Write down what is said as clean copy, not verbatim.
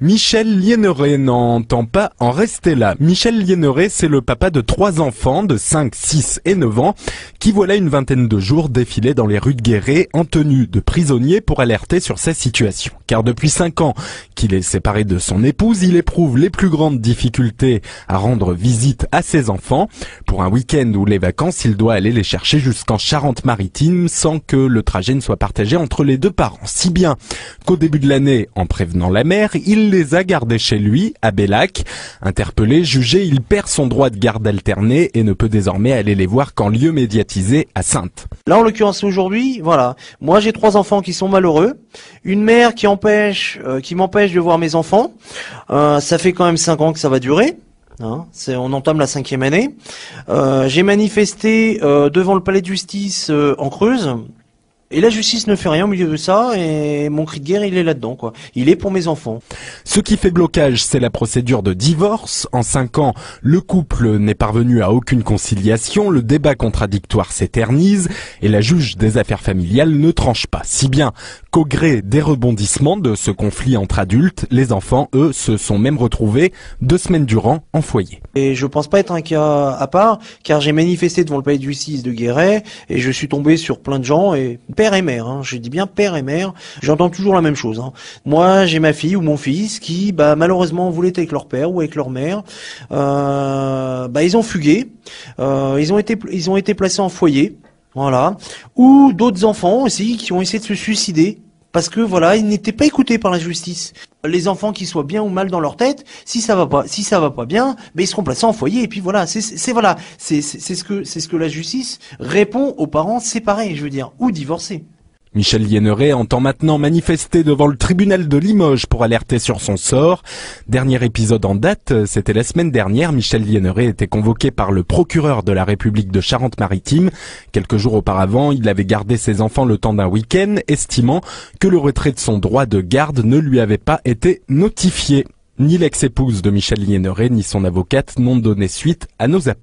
Michel Liéneret n'entend pas en rester là. Michel Liéneret, c'est le papa de 3 enfants de 5, 6 et 9 ans qui voilà une vingtaine de jours défilaient dans les rues de Guéret en tenue de prisonnier pour alerter sur sa situation. Car depuis 5 ans qu'il est séparé de son épouse, il éprouve les plus grandes difficultés à rendre visite à ses enfants. Pour un week-end ou les vacances, il doit aller les chercher jusqu'en Charente-Maritime sans que le trajet ne soit partagé entre les 2 parents. Si bien qu'au début de l'année, en prévenant la mère, il les a gardés chez lui, à Bellac. Interpellé, jugé, il perd son droit de garde alternée et ne peut désormais aller les voir qu'en lieu médiatisé à Saintes. Là, en l'occurrence, aujourd'hui, voilà. Moi, j'ai 3 enfants qui sont malheureux. Une mère qui m'empêche de voir mes enfants. Ça fait quand même 5 ans que ça va durer. Hein, on entame la 5e année. J'ai manifesté devant le palais de justice en Creuse. Et la justice ne fait rien au milieu de ça, et mon cri de guerre, il est là-dedans, quoi. Il est pour mes enfants. Ce qui fait blocage, c'est la procédure de divorce. En 5 ans, le couple n'est parvenu à aucune conciliation, le débat contradictoire s'éternise, et la juge des affaires familiales ne tranche pas. Si bien qu'au gré des rebondissements de ce conflit entre adultes, les enfants, eux, se sont même retrouvés 2 semaines durant en foyer. Et je pense pas être un cas à part, car j'ai manifesté devant le palais de justice de Guéret, et je suis tombé sur plein de gens, et père et mère, hein, je dis bien père et mère, j'entends toujours la même chose. Hein. Moi, j'ai ma fille ou mon fils qui, malheureusement, voulaient être avec leur père ou avec leur mère. Ils ont fugué, ils ont été placés en foyer, voilà. Ou d'autres enfants aussi qui ont essayé de se suicider. Parce que voilà, ils n'étaient pas écoutés par la justice. Les enfants qui soient bien ou mal dans leur tête, si ça va pas bien, ils seront placés en foyer. Et puis voilà, c'est ce que la justice répond aux parents séparés, je veux dire, ou divorcés. Michel Liéneret entend maintenant manifester devant le tribunal de Limoges pour alerter sur son sort. Dernier épisode en date, c'était la semaine dernière. Michel Liéneret était convoqué par le procureur de la République de Charente-Maritime. Quelques jours auparavant, il avait gardé ses enfants le temps d'un week-end, estimant que le retrait de son droit de garde ne lui avait pas été notifié. Ni l'ex-épouse de Michel Liéneret ni son avocate n'ont donné suite à nos appels.